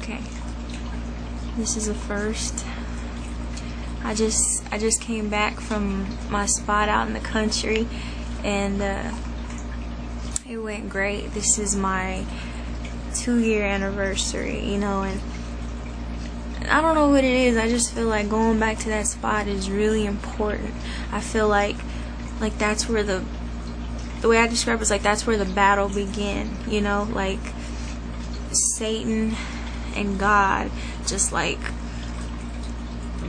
Okay, this is a first. I just came back from my spot out in the country, and it went great. This is my 2-year anniversary, you know, and I don't know what it is. I just feel like going back to that spot is really important. I feel like that's where the way I describe it is like that's where the battle began, you know, like Satan and God, just like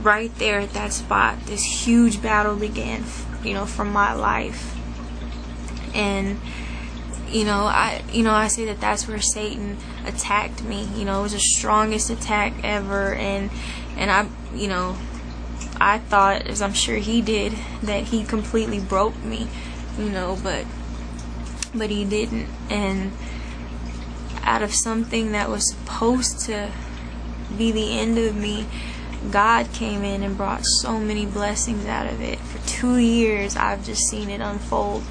right there at that spot, this huge battle began, you know, from my life. And I say that that's where Satan attacked me. You know, it was the strongest attack ever, and I thought, as I'm sure he did, that he completely broke me, you know, but he didn't. And out of something that was supposed to be the end of me, God came in and brought so many blessings out of it. For 2 years, I've just seen it unfold.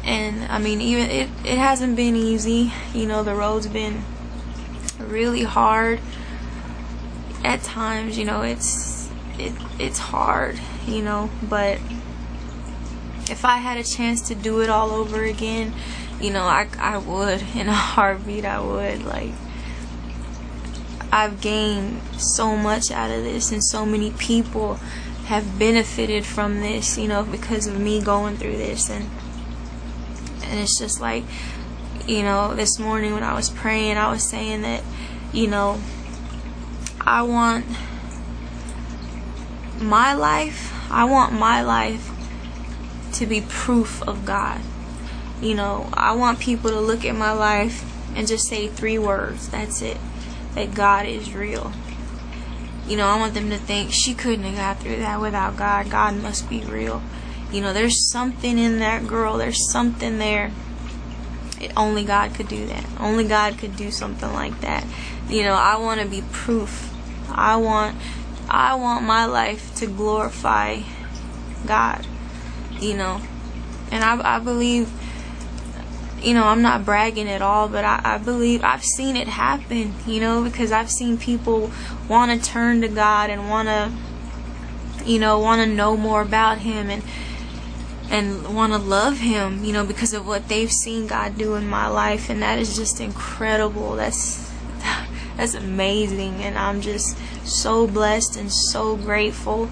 And I mean, even it hasn't been easy. You know, the road's been really hard at times. You know, it's hard, you know, but if I had a chance to do it all over again, you know, I would. In a heartbeat, I would. Like, I've gained so much out of this, and so many people have benefited from this, you know, because of me going through this. And it's just like, you know, this morning when I was praying, I was saying that, you know, I want my life to be proof of God. You know, I want people to look at my life and just say 3 words. That's it. That God is real. You know, I want them to think, she couldn't have got through that without God. God must be real. You know, there's something in that girl. There's something there. Only God could do that. Only God could do something like that. You know, I want to be proof. I want my life to glorify God. You know, and I believe, you know, I'm not bragging at all, but I believe I've seen it happen, you know, because I've seen people want to turn to God and want to know more about Him and want to love Him, you know, because of what they've seen God do in my life. And that is just incredible. That's amazing, and I'm just so blessed and so grateful.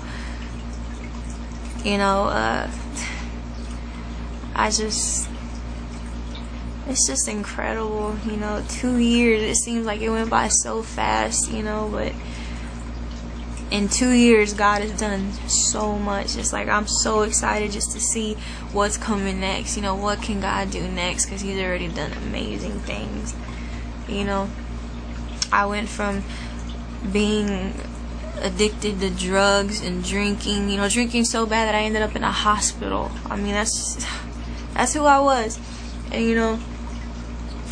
You know, it's just incredible, you know. 2 years, it seems like it went by so fast, you know, but in 2 years, God has done so much. It's like I'm so excited just to see what's coming next. You know, what can God do next? Because He's already done amazing things. You know, I went from being addicted to drugs and drinking. You know, drinking so bad that I ended up in a hospital. I mean, that's who I was. And you know,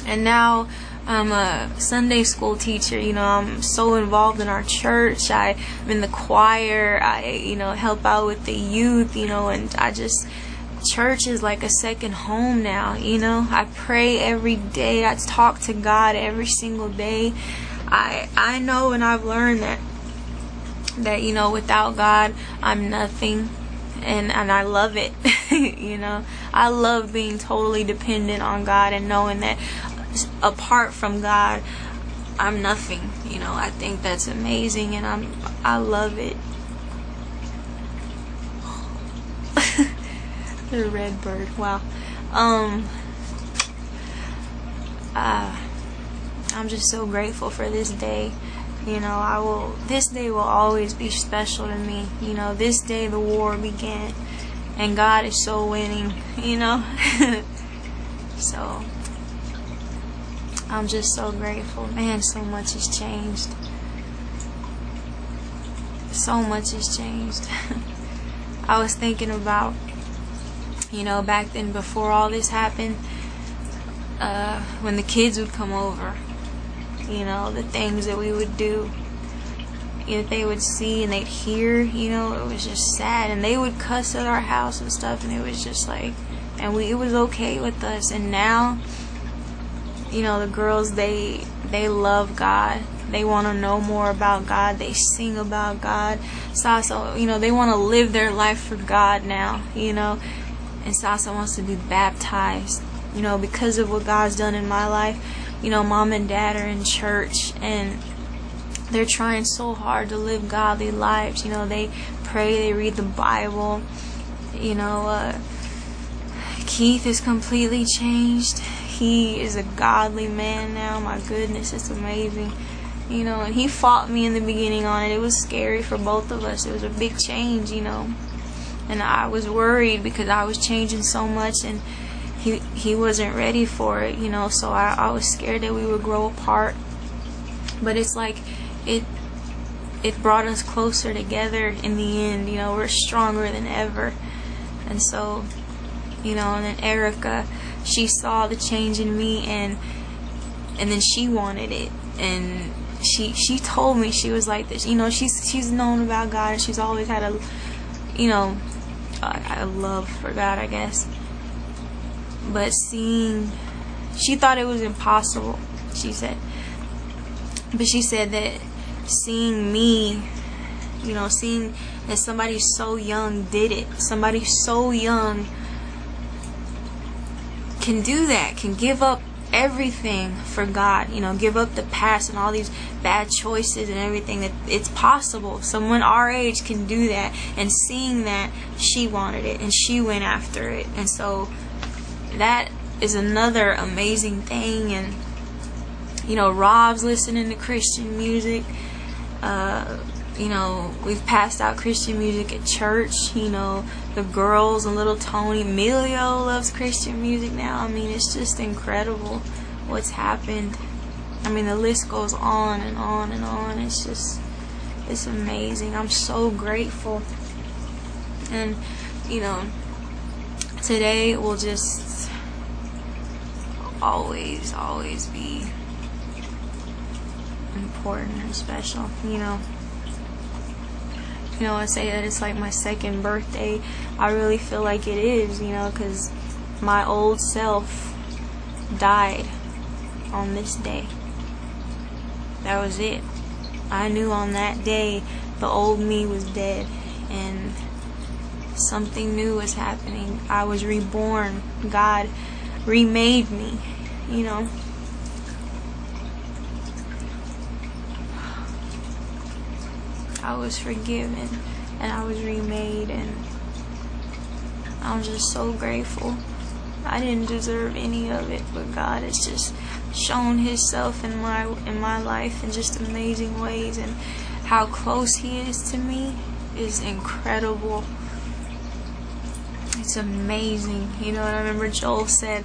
and now I'm a Sunday school teacher. You know, I'm so involved in our church. I'm in the choir. I, you know, help out with the youth, you know, and church is like a second home now, you know. I pray every day. I talk to God every single day. I know, and I've learned that, you know, without God, I'm nothing. And I love it. You know, I love being totally dependent on God and knowing that apart from God, I'm nothing. You know, I think that's amazing, and I love it. The red bird. Wow. I'm just so grateful for this day. You know, this day will always be special to me. You know, this day the war began, and God is so winning, you know. So I'm just so grateful. Man, so much has changed. So much has changed. I was thinking about, you know, back then before all this happened, when the kids would come over, you know, the things that we would do, if they would see and they'd hear, you know, it was just sad. And they would cuss at our house and stuff, and it was just like, and it was okay with us. And now, you know, the girls, they love God. They want to know more about God. They sing about God. Sasa, they want to live their life for God now, And Sasa wants to be baptized, because of what God's done in my life. Mom and dad are in church, and they're trying so hard to live godly lives. They pray, they read the Bible. Keith is completely changed. He is a godly man now. My goodness, it's amazing. And he fought me in the beginning on it. It was scary for both of us. It was a big change, And I was worried because I was changing so much, and he wasn't ready for it, So I was scared that we would grow apart. But it's like it brought us closer together in the end. We're stronger than ever. And so, and then Erica, she saw the change in me, and then she wanted it, and she told me, she was like this, she's known about God, and she's always had a love for God, I guess. But she thought it was impossible, she said. But she said that seeing me, seeing that somebody so young did it, somebody so young can do that, can give up everything for God, give up the past and all these bad choices and everything, that it's possible. Someone our age can do that. And seeing that, she wanted it, and she went after it. And so that is another amazing thing. And Rob's listening to Christian music. We've passed out Christian music at church. The girls and little Tony, Emilio loves Christian music now. It's just incredible what's happened. The list goes on and on and on. It's amazing. I'm so grateful. And, today will just always be important and special, I say that it's like my second birthday. I really feel like it is, because my old self died on this day. That was it. I knew on that day the old me was dead, and something new was happening. I was reborn. God remade me, I was forgiven, and I was remade, and I'm just so grateful. I didn't deserve any of it, but God has just shown Himself in my life in just amazing ways, and how close He is to me is incredible. It's amazing. And I remember Joel said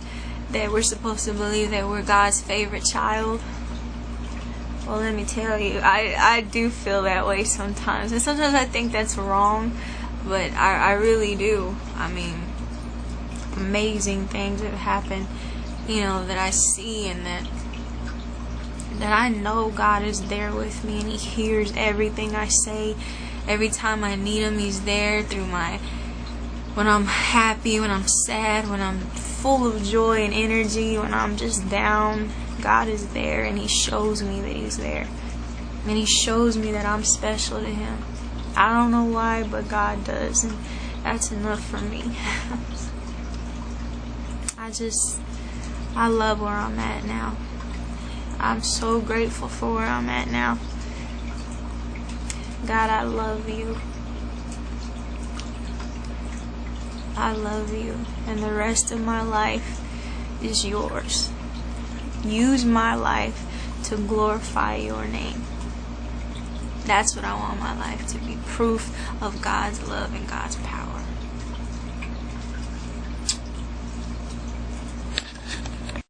that we're supposed to believe that we're God's favorite child. Well, let me tell you, I do feel that way sometimes. And sometimes I think that's wrong, but I really do. Amazing things have happened, that I see, and that I know God is there with me, and He hears everything I say. Every time I need Him, He's there when I'm happy, when I'm sad, when I'm full of joy and energy, when I'm just down. God is there, and He shows me that He's there, and He shows me that I'm special to Him. I don't know why, but God does, and that's enough for me. I love where I'm at now. I'm so grateful for where I'm at now. God, I love You. I love You, and the rest of my life is Yours. Use my life to glorify Your name. That's what I want my life to be. Proof of God's love and God's power.